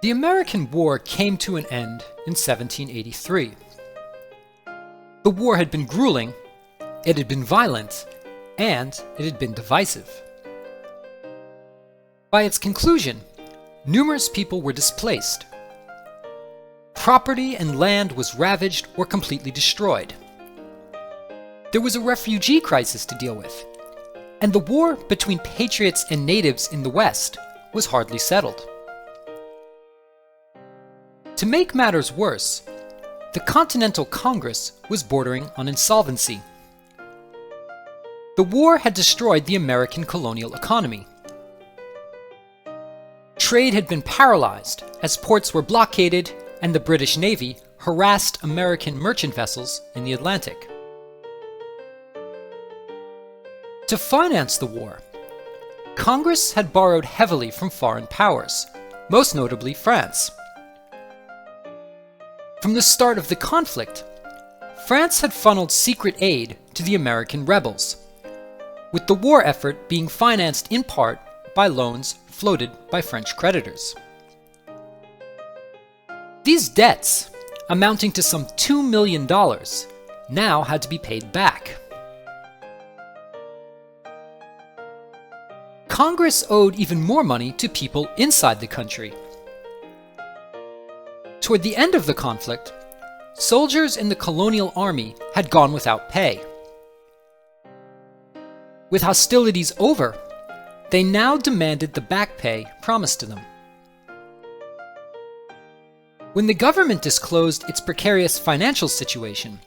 The American War came to an end in 1783. The war had been grueling, it had been violent, and it had been divisive. By its conclusion, numerous people were displaced. Property and land was ravaged or completely destroyed. There was a refugee crisis to deal with, and the war between Patriots and natives in the West was hardly settled. To make matters worse, the Continental Congress was bordering on insolvency. The war had destroyed the American colonial economy. Trade had been paralyzed as ports were blockaded and the British Navy harassed American merchant vessels in the Atlantic. To finance the war, Congress had borrowed heavily from foreign powers, most notably France. From the start of the conflict, France had funneled secret aid to the American rebels, with the war effort being financed in part by loans floated by French creditors. These debts, amounting to some $2 million, now had to be paid back. Congress owed even more money to people inside the country. Toward the end of the conflict, soldiers in the colonial army had gone without pay. With hostilities over, they now demanded the back pay promised to them. When the government disclosed its precarious financial situation,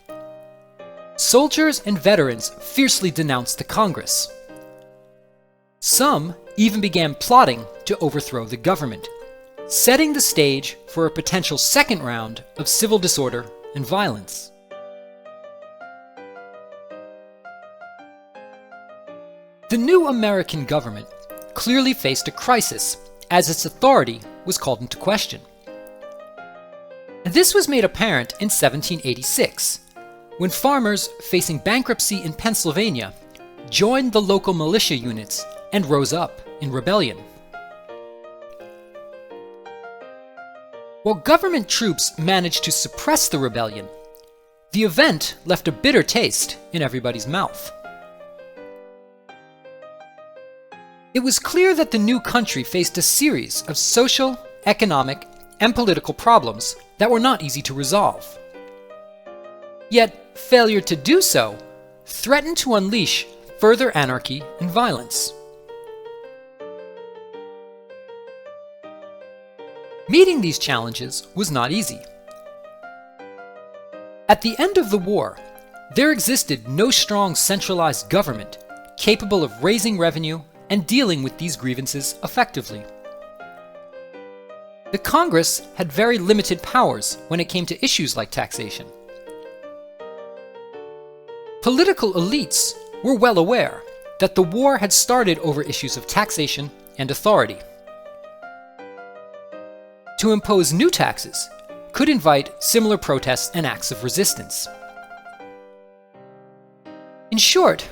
soldiers and veterans fiercely denounced the Congress. Some even began plotting to overthrow the government, setting the stage for a potential second round of civil disorder and violence. The new American government clearly faced a crisis as its authority was called into question. This was made apparent in 1786, when farmers facing bankruptcy in Pennsylvania joined the local militia units and rose up in rebellion. While government troops managed to suppress the rebellion, the event left a bitter taste in everybody's mouth. It was clear that the new country faced a series of social, economic, and political problems that were not easy to resolve. Yet, failure to do so threatened to unleash further anarchy and violence. Meeting these challenges was not easy. At the end of the war, there existed no strong centralized government capable of raising revenue and dealing with these grievances effectively. The Congress had very limited powers when it came to issues like taxation. Political elites were well aware that the war had started over issues of taxation and authority. To impose new taxes could invite similar protests and acts of resistance. In short,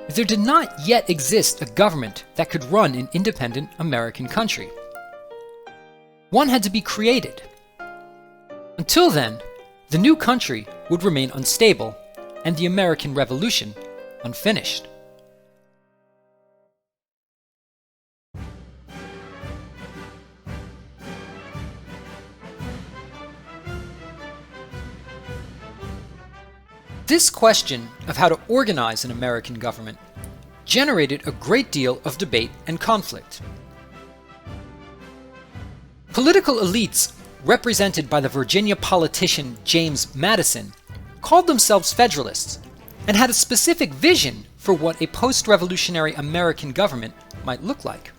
there did not yet exist a government that could run an independent American country. One had to be created. Until then, the new country would remain unstable and the American Revolution unfinished. This question of how to organize an American government generated a great deal of debate and conflict. Political elites, represented by the Virginia politician James Madison, called themselves Federalists and had a specific vision for what a post-revolutionary American government might look like.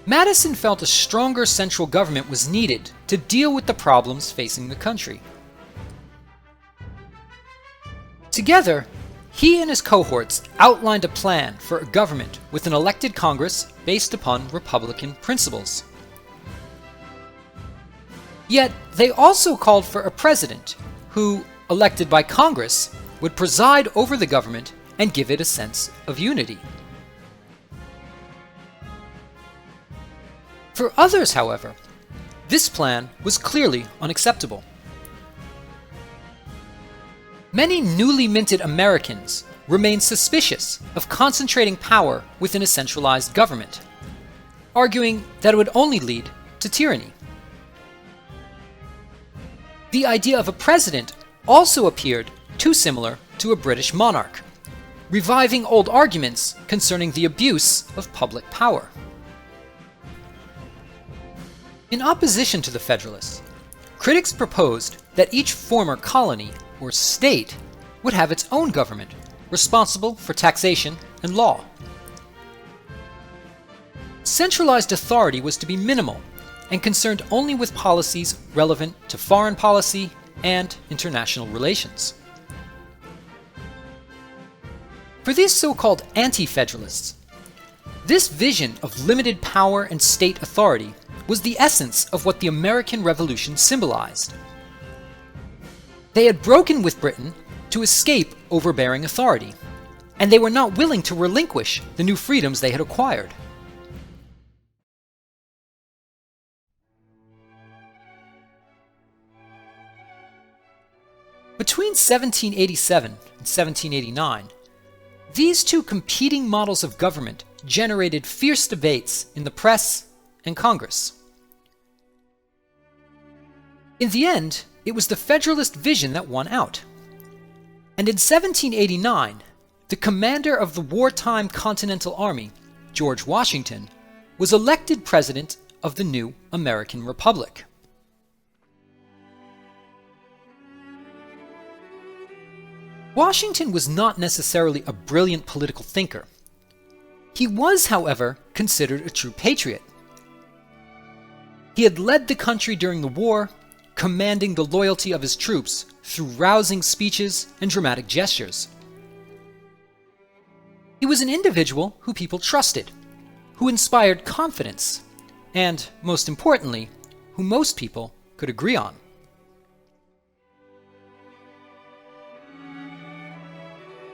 Madison felt a stronger central government was needed to deal with the problems facing the country. Together, he and his cohorts outlined a plan for a government with an elected Congress based upon Republican principles. Yet, they also called for a president who, elected by Congress, would preside over the government and give it a sense of unity. For others, however, this plan was clearly unacceptable. Many newly minted Americans remained suspicious of concentrating power within a centralized government, arguing that it would only lead to tyranny. The idea of a president also appeared too similar to a British monarch, reviving old arguments concerning the abuse of public power. In opposition to the Federalists, critics proposed that each former colony or state would have its own government, responsible for taxation and law. Centralized authority was to be minimal and concerned only with policies relevant to foreign policy and international relations. For these so-called anti-federalists, this vision of limited power and state authority was the essence of what the American Revolution symbolized. They had broken with Britain to escape overbearing authority, and they were not willing to relinquish the new freedoms they had acquired. Between 1787 and 1789, these two competing models of government generated fierce debates in the press and Congress. In the end, it was the Federalist vision that won out. And in 1789, the commander of the wartime Continental Army, George Washington, was elected president of the new American Republic. Washington was not necessarily a brilliant political thinker. He was, however, considered a true patriot. He had led the country during the war, commanding the loyalty of his troops through rousing speeches and dramatic gestures. He was an individual who people trusted, who inspired confidence, and, most importantly, who most people could agree on.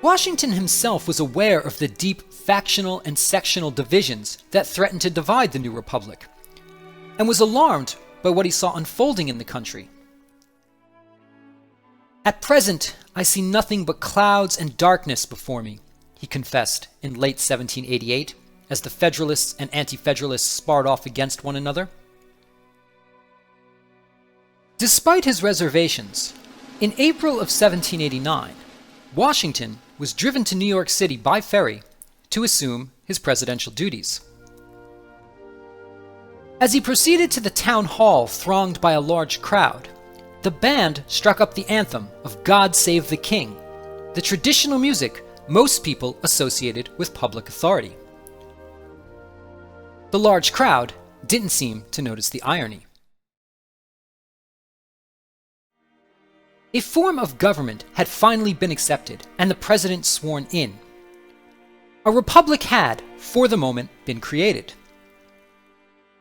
Washington himself was aware of the deep factional and sectional divisions that threatened to divide the new republic, and was alarmed by what he saw unfolding in the country. "At present, I see nothing but clouds and darkness before me," he confessed in late 1788, as the Federalists and Anti-Federalists sparred off against one another. Despite his reservations, in April of 1789, Washington was driven to New York City by ferry to assume his presidential duties. As he proceeded to the town hall thronged by a large crowd, the band struck up the anthem of "God Save the King," the traditional music most people associated with public authority. The large crowd didn't seem to notice the irony. A form of government had finally been accepted and the president sworn in. A republic had, for the moment, been created.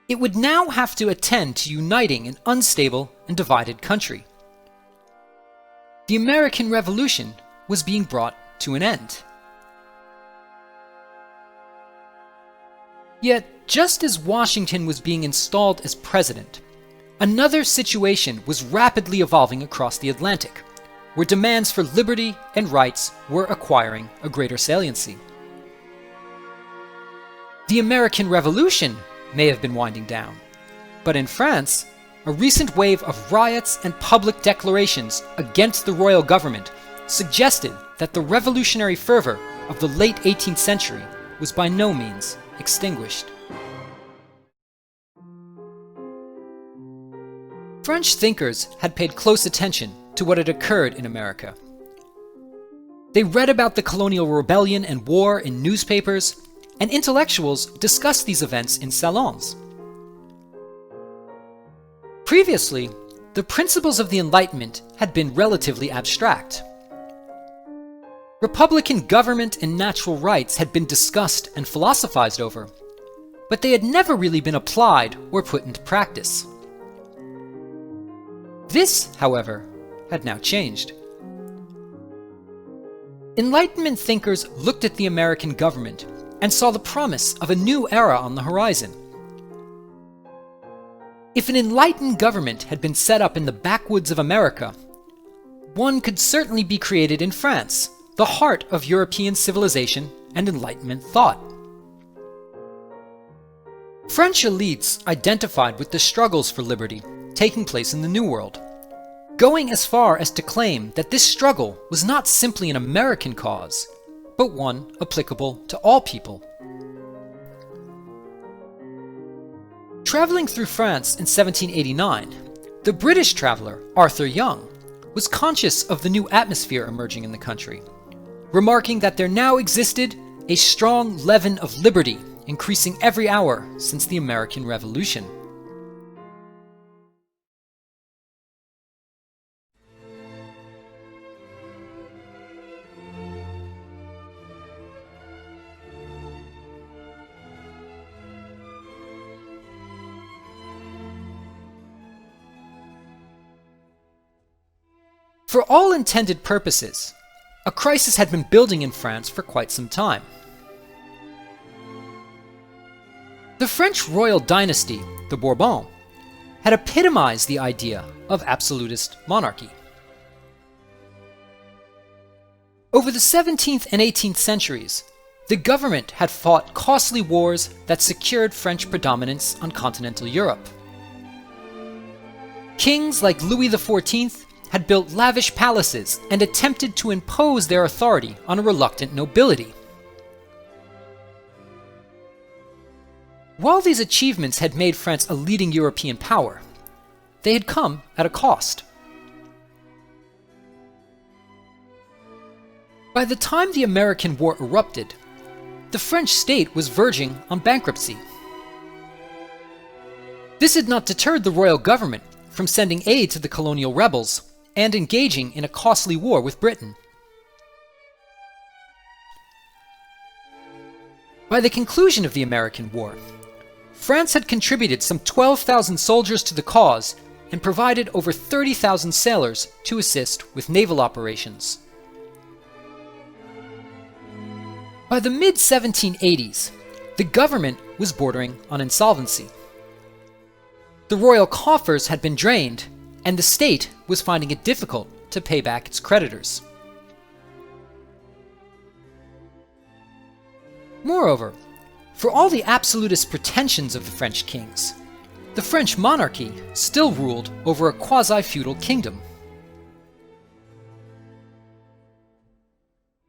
It would now have to attend to uniting an unstable and divided country. The American Revolution was being brought to an end. Yet, just as Washington was being installed as president, another situation was rapidly evolving across the Atlantic, where demands for liberty and rights were acquiring a greater saliency. The American Revolution may have been winding down, but in France, a recent wave of riots and public declarations against the royal government suggested that the revolutionary fervor of the late 18th century was by no means extinguished. French thinkers had paid close attention to what had occurred in America. They read about the colonial rebellion and war in newspapers, and intellectuals discussed these events in salons. Previously, the principles of the Enlightenment had been relatively abstract. Republican government and natural rights had been discussed and philosophized over, but they had never really been applied or put into practice. This, however, had now changed. Enlightenment thinkers looked at the American government and saw the promise of a new era on the horizon. If an enlightened government had been set up in the backwoods of America, one could certainly be created in France, the heart of European civilization and Enlightenment thought. French elites identified with the struggles for liberty taking place in the New World, going as far as to claim that this struggle was not simply an American cause, but one applicable to all people. Traveling through France in 1789, the British traveler Arthur Young was conscious of the new atmosphere emerging in the country, remarking that there now existed a strong leaven of liberty increasing every hour since the American Revolution. For all intended purposes, a crisis had been building in France for quite some time. The French royal dynasty, the Bourbons, had epitomized the idea of absolutist monarchy. Over the 17th and 18th centuries, the government had fought costly wars that secured French predominance on continental Europe. Kings like Louis XIV had built lavish palaces and attempted to impose their authority on a reluctant nobility. While these achievements had made France a leading European power, they had come at a cost. By the time the American War erupted, the French state was verging on bankruptcy. This had not deterred the royal government from sending aid to the colonial rebels and engaging in a costly war with Britain. By the conclusion of the American War, France had contributed some 12,000 soldiers to the cause and provided over 30,000 sailors to assist with naval operations. By the mid-1780s, the government was bordering on insolvency. The royal coffers had been drained, and the state was finding it difficult to pay back its creditors. Moreover, for all the absolutist pretensions of the French kings, the French monarchy still ruled over a quasi-feudal kingdom.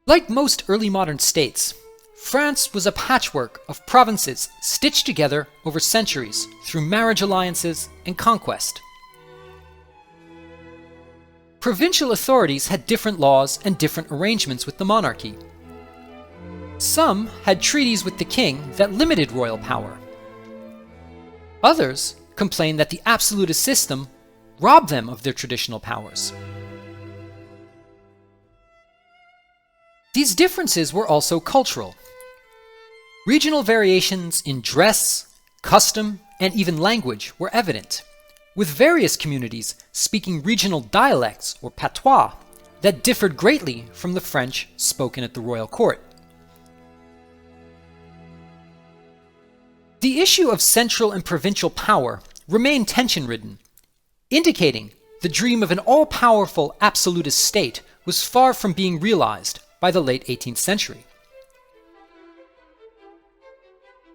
Like most early modern states, France was a patchwork of provinces stitched together over centuries through marriage alliances and conquest. Provincial authorities had different laws and different arrangements with the monarchy. Some had treaties with the king that limited royal power. Others complained that the absolutist system robbed them of their traditional powers. These differences were also cultural. Regional variations in dress, custom, and even language were evident, with various communities speaking regional dialects or patois that differed greatly from the French spoken at the royal court. The issue of central and provincial power remained tension-ridden, indicating the dream of an all-powerful absolutist state was far from being realized by the late 18th century.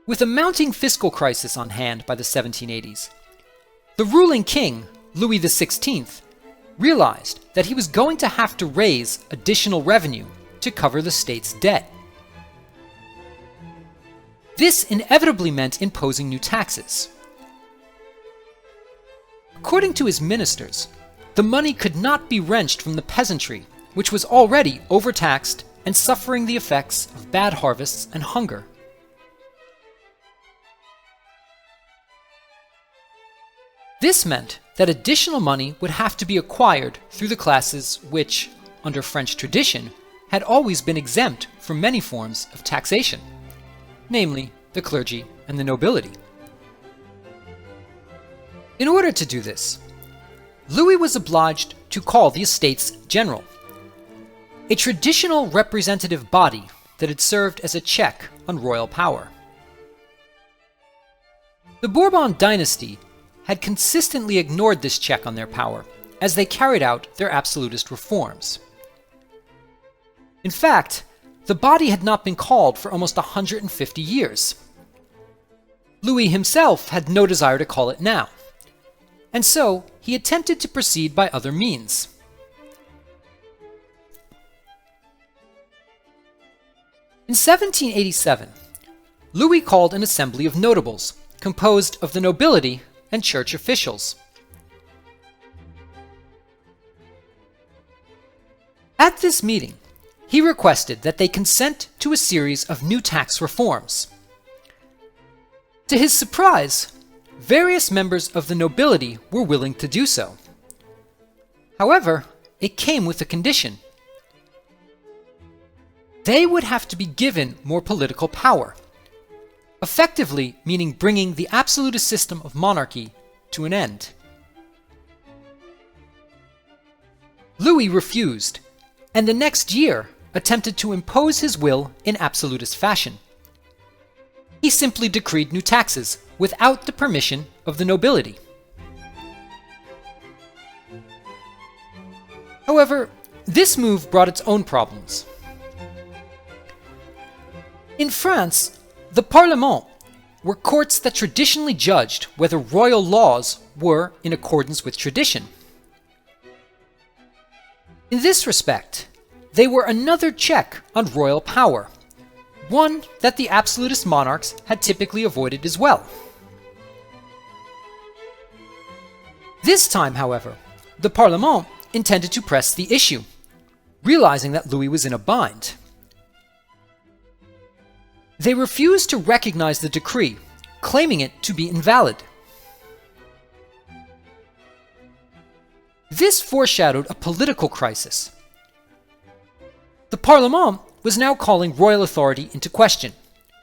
With a mounting fiscal crisis on hand by the 1780s, the ruling king, Louis XVI, realized that he was going to have to raise additional revenue to cover the state's debt. This inevitably meant imposing new taxes. According to his ministers, the money could not be wrenched from the peasantry, which was already overtaxed and suffering the effects of bad harvests and hunger. This meant that additional money would have to be acquired through the classes which, under French tradition, had always been exempt from many forms of taxation, namely the clergy and the nobility. In order to do this, Louis was obliged to call the Estates General, a traditional representative body that had served as a check on royal power. The Bourbon dynasty had consistently ignored this check on their power as they carried out their absolutist reforms. In fact, the body had not been called for almost 150 years. Louis himself had no desire to call it now, and so he attempted to proceed by other means. In 1787, Louis called an assembly of notables, composed of the nobility and church officials. At this meeting, he requested that they consent to a series of new tax reforms. To his surprise, various members of the nobility were willing to do so. However, it came with a condition. They would have to be given more political power, effectively meaning bringing the absolutist system of monarchy to an end. Louis refused, and the next year attempted to impose his will in absolutist fashion. He simply decreed new taxes without the permission of the nobility. However, this move brought its own problems. In France, the Parlement were courts that traditionally judged whether royal laws were in accordance with tradition. In this respect, they were another check on royal power, one that the absolutist monarchs had typically avoided as well. This time, however, the Parlement intended to press the issue, realizing that Louis was in a bind. They refused to recognize the decree, claiming it to be invalid. This foreshadowed a political crisis. The Parlement was now calling royal authority into question,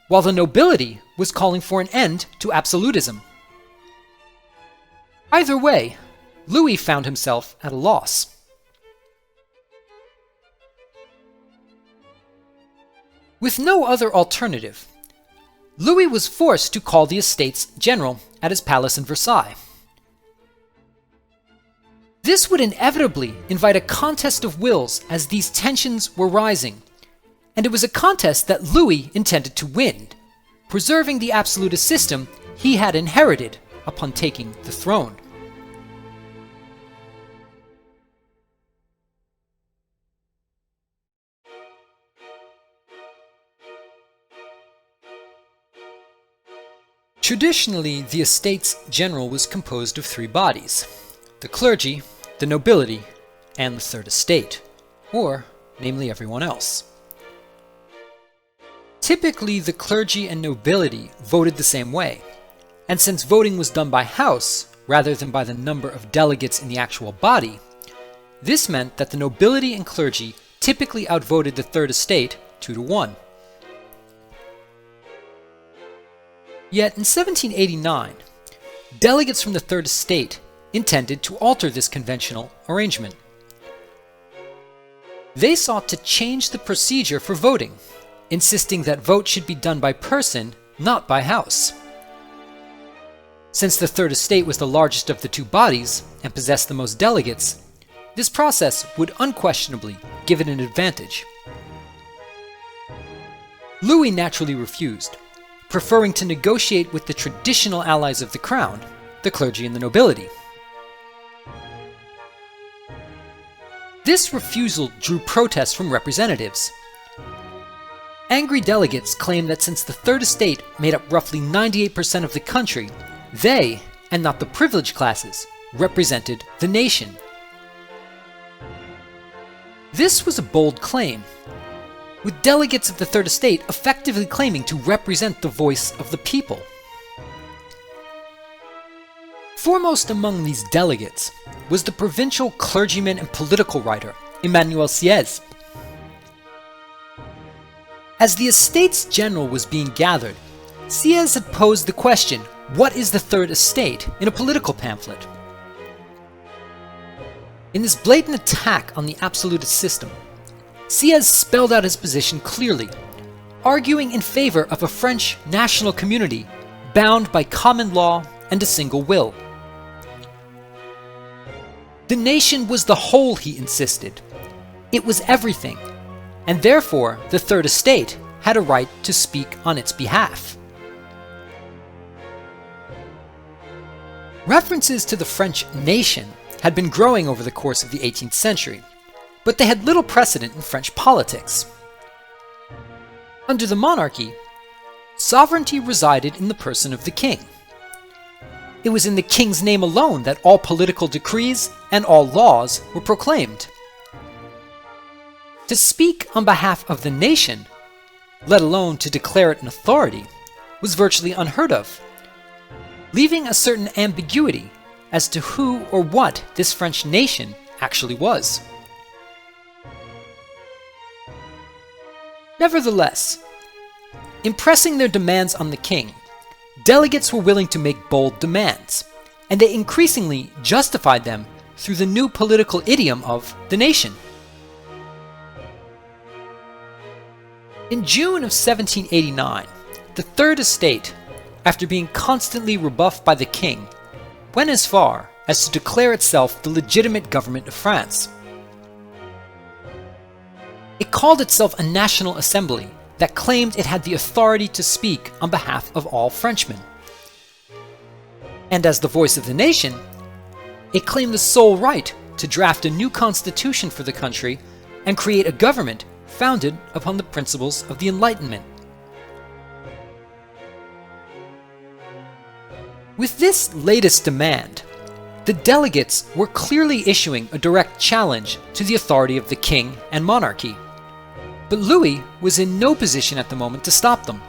while the nobility was calling for an end to absolutism. Either way, Louis found himself at a loss. With no other alternative, Louis was forced to call the Estates General at his palace in Versailles. This would inevitably invite a contest of wills as these tensions were rising, and it was a contest that Louis intended to win, preserving the absolutist system he had inherited upon taking the throne. Traditionally, the Estates General was composed of three bodies: the clergy, the nobility, and the Third Estate, or namely everyone else. Typically, the clergy and nobility voted the same way, and since voting was done by house rather than by the number of delegates in the actual body, this meant that the nobility and clergy typically outvoted the Third Estate 2-1. Yet in 1789, delegates from the Third Estate intended to alter this conventional arrangement. They sought to change the procedure for voting, insisting that vote should be done by person, not by house. Since the Third Estate was the largest of the two bodies and possessed the most delegates, this process would unquestionably give it an advantage. Louis naturally refused, preferring to negotiate with the traditional allies of the crown, the clergy and the nobility. This refusal drew protests from representatives. Angry delegates claimed that since the Third Estate made up roughly 98% of the country, they, and not the privileged classes, represented the nation. This was a bold claim, with delegates of the Third Estate effectively claiming to represent the voice of the people. Foremost among these delegates was the provincial clergyman and political writer, Emmanuel Sieyès. As the Estates General was being gathered, Sieyès had posed the question, "What is the Third Estate?" in a political pamphlet. In this blatant attack on the absolutist system, Sieyès spelled out his position clearly, arguing in favor of a French national community bound by common law and a single will. The nation was the whole, he insisted. It was everything, and therefore the Third Estate had a right to speak on its behalf. References to the French nation had been growing over the course of the 18th century, but they had little precedent in French politics. Under the monarchy, sovereignty resided in the person of the king. It was in the king's name alone that all political decrees and all laws were proclaimed. To speak on behalf of the nation, let alone to declare it an authority, was virtually unheard of, leaving a certain ambiguity as to who or what this French nation actually was. Nevertheless, impressing their demands on the king, delegates were willing to make bold demands, and they increasingly justified them through the new political idiom of the nation. In June of 1789, the Third Estate, after being constantly rebuffed by the king, went as far as to declare itself the legitimate government of France. It called itself a national assembly that claimed it had the authority to speak on behalf of all Frenchmen. And as the voice of the nation, it claimed the sole right to draft a new constitution for the country and create a government founded upon the principles of the Enlightenment. With this latest demand, the delegates were clearly issuing a direct challenge to the authority of the king and monarchy. But Louis was in no position at the moment to stop them.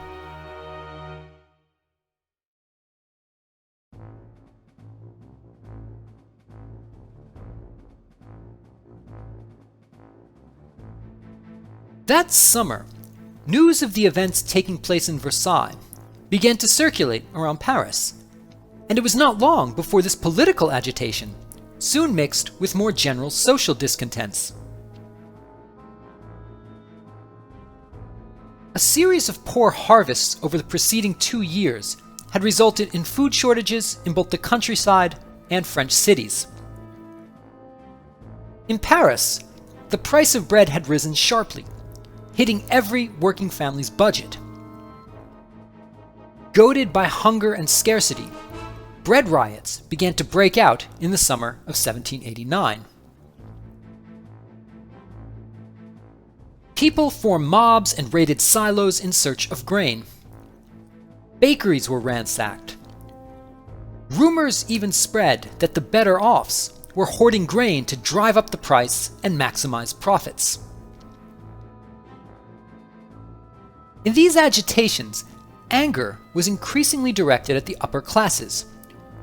That summer, news of the events taking place in Versailles began to circulate around Paris, and it was not long before this political agitation soon mixed with more general social discontents. A series of poor harvests over the preceding 2 years had resulted in food shortages in both the countryside and French cities. In Paris, the price of bread had risen sharply, hitting every working family's budget. Goaded by hunger and scarcity, bread riots began to break out in the summer of 1789. People formed mobs and raided silos in search of grain. Bakeries were ransacked. Rumors even spread that the better-offs were hoarding grain to drive up the price and maximize profits. In these agitations, anger was increasingly directed at the upper classes,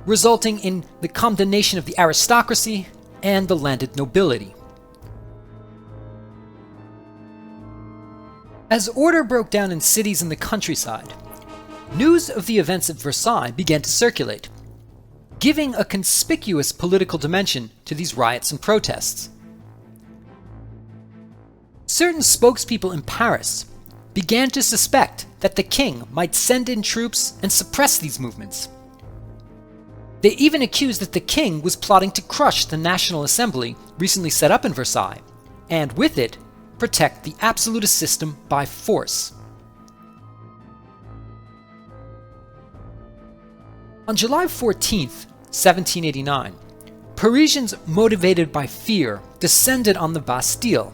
resulting in the condemnation of the aristocracy and the landed nobility. As order broke down in cities and the countryside, news of the events at Versailles began to circulate, giving a conspicuous political dimension to these riots and protests. Certain spokespeople in Paris began to suspect that the king might send in troops and suppress these movements. They even accused that the king was plotting to crush the National Assembly recently set up in Versailles, and with it, protect the absolutist system by force. On July 14th, 1789, Parisians motivated by fear descended on the Bastille,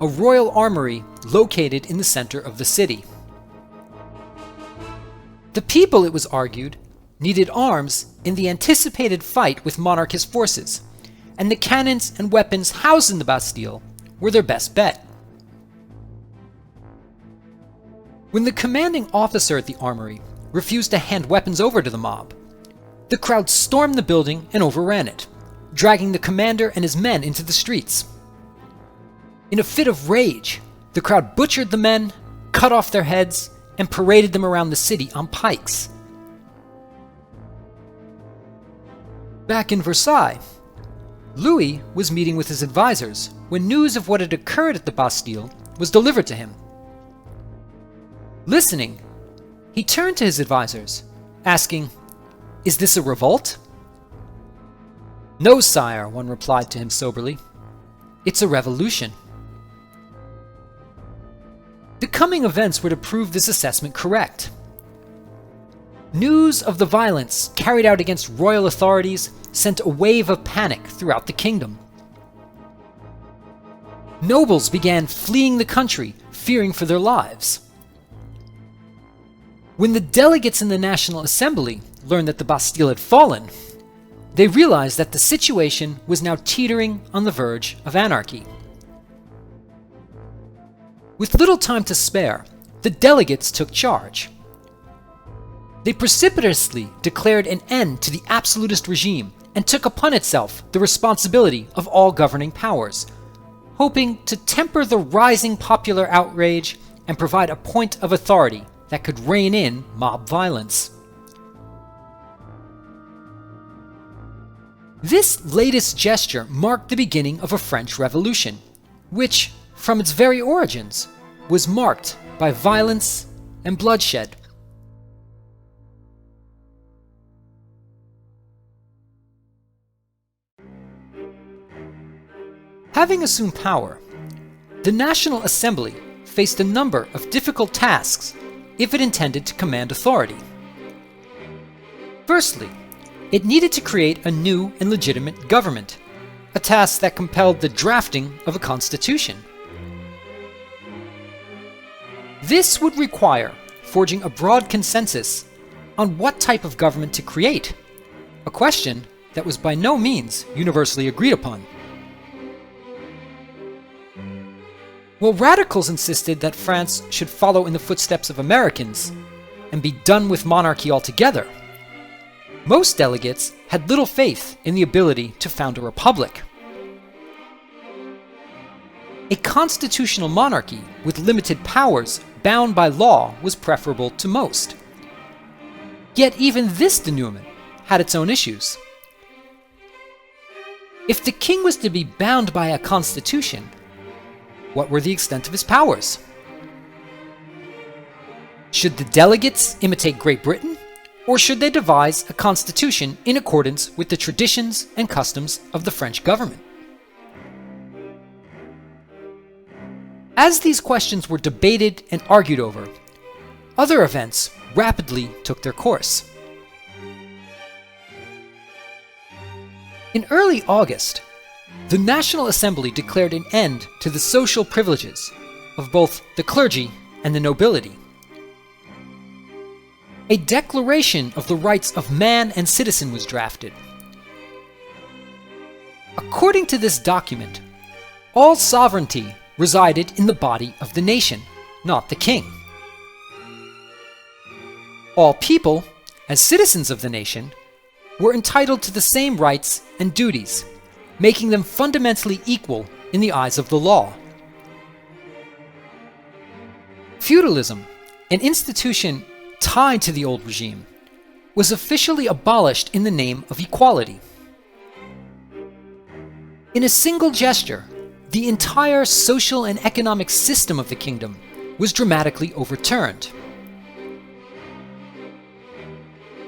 a royal armory located in the center of the city. The people, it was argued, needed arms in the anticipated fight with monarchist forces, and the cannons and weapons housed in the Bastille were their best bet. When the commanding officer at the armory refused to hand weapons over to the mob, the crowd stormed the building and overran it, dragging the commander and his men into the streets. In a fit of rage, the crowd butchered the men, cut off their heads, and paraded them around the city on pikes. Back in Versailles, Louis was meeting with his advisors when news of what had occurred at the Bastille was delivered to him. Listening, he turned to his advisors, asking, "Is this a revolt?" "No, sire," one replied to him soberly. "It's a revolution." The coming events were to prove this assessment correct. News of the violence carried out against royal authorities sent a wave of panic throughout the kingdom. Nobles began fleeing the country, fearing for their lives. When the delegates in the National Assembly learned that the Bastille had fallen, they realized that the situation was now teetering on the verge of anarchy. With little time to spare, the delegates took charge. They precipitously declared an end to the absolutist regime and took upon itself the responsibility of all governing powers, hoping to temper the rising popular outrage and provide a point of authority that could rein in mob violence. This latest gesture marked the beginning of a French Revolution, which, from its very origins, was marked by violence and bloodshed. Having assumed power, the National Assembly faced a number of difficult tasks if it intended to command authority. Firstly, it needed to create a new and legitimate government, a task that compelled the drafting of a constitution. This would require forging a broad consensus on what type of government to create, a question that was by no means universally agreed upon. While radicals insisted that France should follow in the footsteps of Americans and be done with monarchy altogether, most delegates had little faith in the ability to found a republic. A constitutional monarchy with limited powers bound by law was preferable to most. Yet even this denouement had its own issues. If the king was to be bound by a constitution, what were the extent of his powers? Should the delegates imitate Great Britain, or should they devise a constitution in accordance with the traditions and customs of the French government? As these questions were debated and argued over, other events rapidly took their course. In early August, the National Assembly declared an end to the social privileges of both the clergy and the nobility. A declaration of the rights of man and citizen was drafted. According to this document, all sovereignty resided in the body of the nation, not the king. All people, as citizens of the nation, were entitled to the same rights and duties, making them fundamentally equal in the eyes of the law. Feudalism, an institution tied to the old regime, was officially abolished in the name of equality. In a single gesture, the entire social and economic system of the kingdom was dramatically overturned.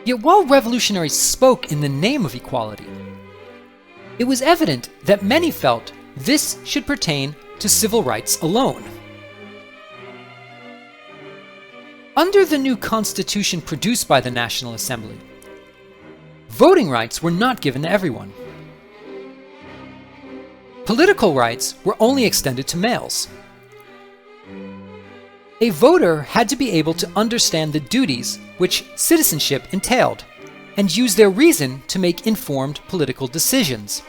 Yet while revolutionaries spoke in the name of equality, it was evident that many felt this should pertain to civil rights alone. Under the new constitution produced by the National Assembly, voting rights were not given to everyone. Political rights were only extended to males. A voter had to be able to understand the duties which citizenship entailed and use their reason to make informed political decisions.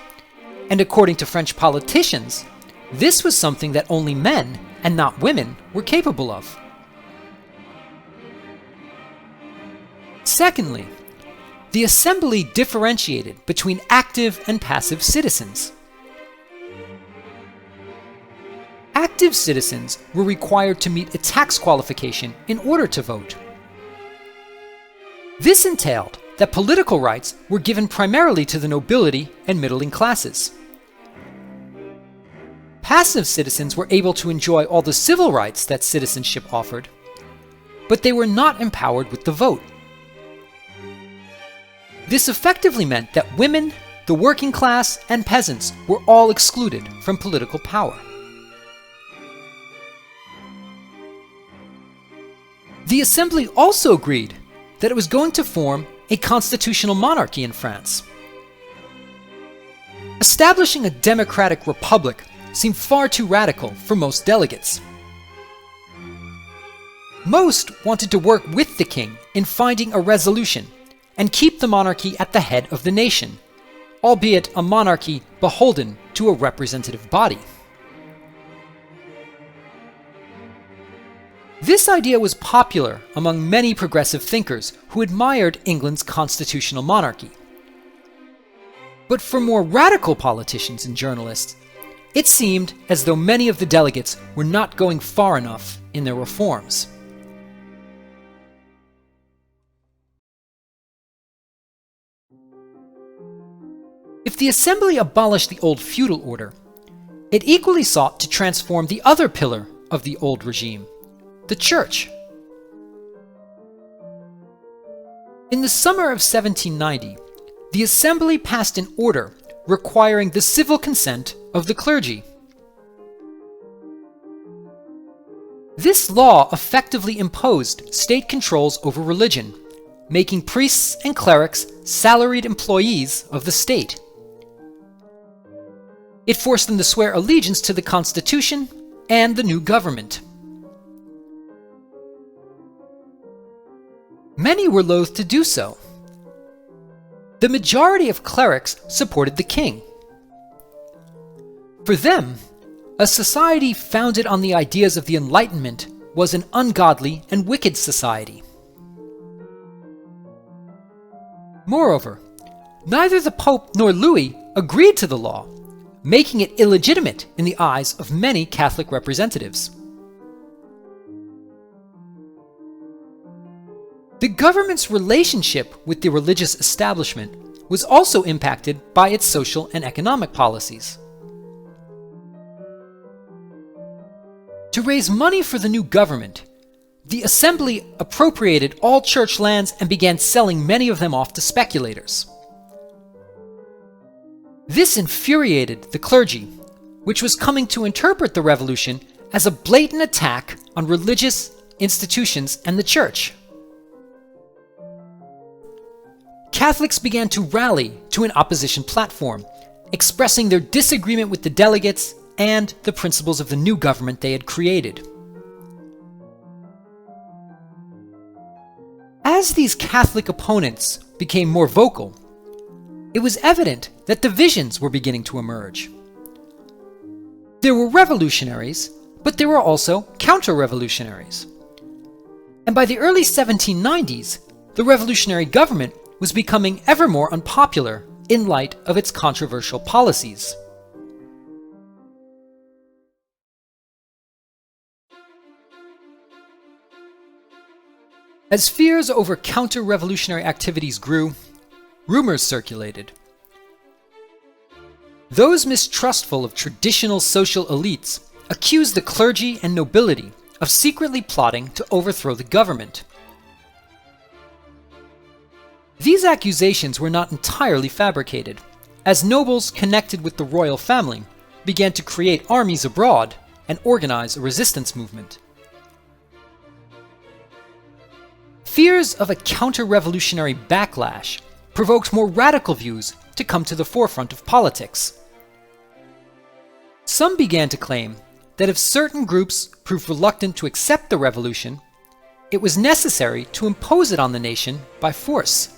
And according to French politicians, this was something that only men, and not women, were capable of. Secondly, the Assembly differentiated between active and passive citizens. Active citizens were required to meet a tax qualification in order to vote. This entailed that political rights were given primarily to the nobility and middling classes. Passive citizens were able to enjoy all the civil rights that citizenship offered, but they were not empowered with the vote. This effectively meant that women, the working class and peasants were all excluded from political power. The Assembly also agreed that it was going to form a constitutional monarchy in France. Establishing a democratic republic seemed far too radical for most delegates. Most wanted to work with the king in finding a resolution and keep the monarchy at the head of the nation, albeit a monarchy beholden to a representative body. This idea was popular among many progressive thinkers who admired England's constitutional monarchy. But for more radical politicians and journalists, it seemed as though many of the delegates were not going far enough in their reforms. If the Assembly abolished the old feudal order, it equally sought to transform the other pillar of the old regime, the Church. In the summer of 1790, the Assembly passed an order requiring the civil consent of the clergy. This law effectively imposed state controls over religion, making priests and clerics salaried employees of the state. It forced them to swear allegiance to the Constitution and the new government. Many were loath to do so. The majority of clerics supported the king. For them, a society founded on the ideas of the Enlightenment was an ungodly and wicked society. Moreover, neither the Pope nor Louis agreed to the law, making it illegitimate in the eyes of many Catholic representatives. The government's relationship with the religious establishment was also impacted by its social and economic policies. To raise money for the new government, the Assembly appropriated all church lands and began selling many of them off to speculators. This infuriated the clergy, which was coming to interpret the revolution as a blatant attack on religious institutions and the church. Catholics began to rally to an opposition platform, expressing their disagreement with the delegates and the principles of the new government they had created. As these Catholic opponents became more vocal, it was evident that divisions were beginning to emerge. There were revolutionaries, but there were also counter-revolutionaries. And by the early 1790s, the revolutionary government was becoming ever more unpopular in light of its controversial policies. As fears over counter-revolutionary activities grew, rumors circulated. Those mistrustful of traditional social elites accused the clergy and nobility of secretly plotting to overthrow the government. These accusations were not entirely fabricated, as nobles connected with the royal family began to create armies abroad and organize a resistance movement. Fears of a counter-revolutionary backlash provoked more radical views to come to the forefront of politics. Some began to claim that if certain groups proved reluctant to accept the revolution, it was necessary to impose it on the nation by force.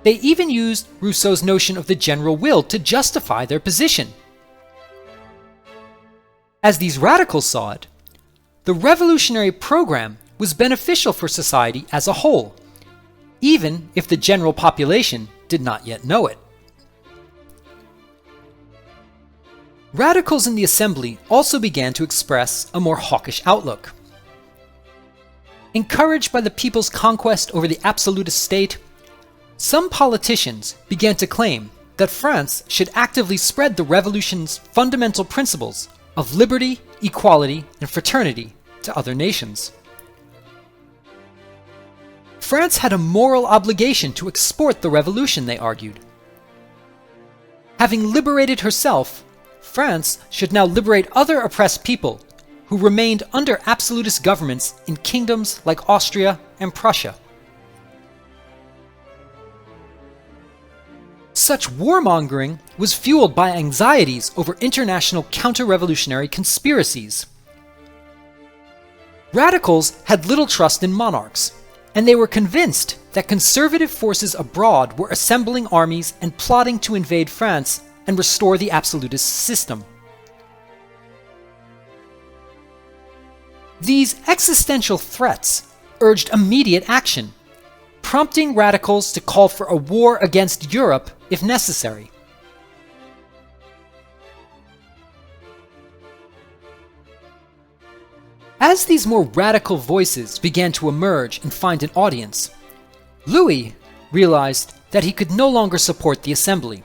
They even used Rousseau's notion of the general will to justify their position. As these radicals saw it, the revolutionary program was beneficial for society as a whole, even if the general population did not yet know it. Radicals in the Assembly also began to express a more hawkish outlook. Encouraged by the people's conquest over the absolutist state, some politicians began to claim that France should actively spread the revolution's fundamental principles of liberty, equality, and fraternity to other nations. France had a moral obligation to export the revolution, they argued, Having liberated herself, France should now liberate other oppressed people who remained under absolutist governments in kingdoms like Austria and Prussia. Such warmongering was fueled by anxieties over international counter-revolutionary conspiracies. Radicals had little trust in monarchs, and they were convinced that conservative forces abroad were assembling armies and plotting to invade France and restore the absolutist system. These existential threats urged immediate action, prompting radicals to call for a war against Europe if necessary. As these more radical voices began to emerge and find an audience, Louis realized that he could no longer support the assembly.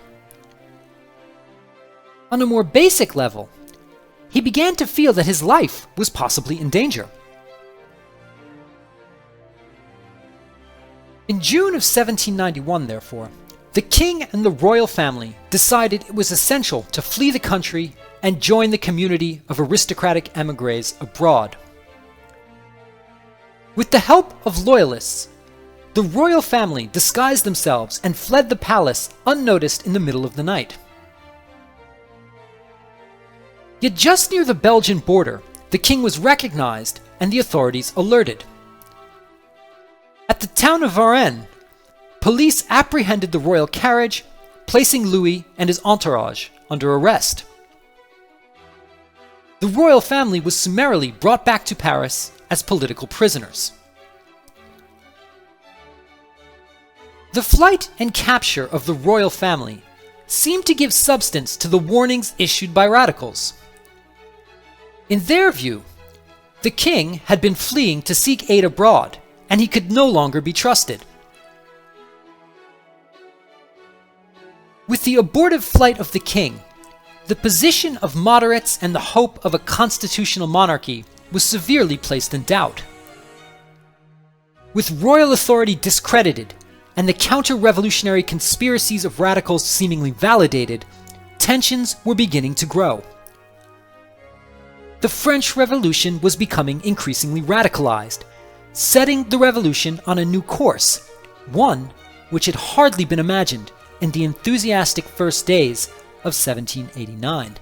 On a more basic level, he began to feel that his life was possibly in danger. In June of 1791, therefore, the king and the royal family decided it was essential to flee the country and join the community of aristocratic émigrés abroad. With the help of loyalists, the royal family disguised themselves and fled the palace unnoticed in the middle of the night. Yet just near the Belgian border, the king was recognized and the authorities alerted. At the town of Varennes, police apprehended the royal carriage, placing Louis and his entourage under arrest. The royal family was summarily brought back to Paris as political prisoners. The flight and capture of the royal family seemed to give substance to the warnings issued by radicals. In their view, the king had been fleeing to seek aid abroad, and he could no longer be trusted. With the abortive flight of the king, the position of moderates and the hope of a constitutional monarchy was severely placed in doubt. With royal authority discredited and the counter-revolutionary conspiracies of radicals seemingly validated, tensions were beginning to grow. The French Revolution was becoming increasingly radicalized, setting the revolution on a new course, one which had hardly been imagined in the enthusiastic first days of 1789.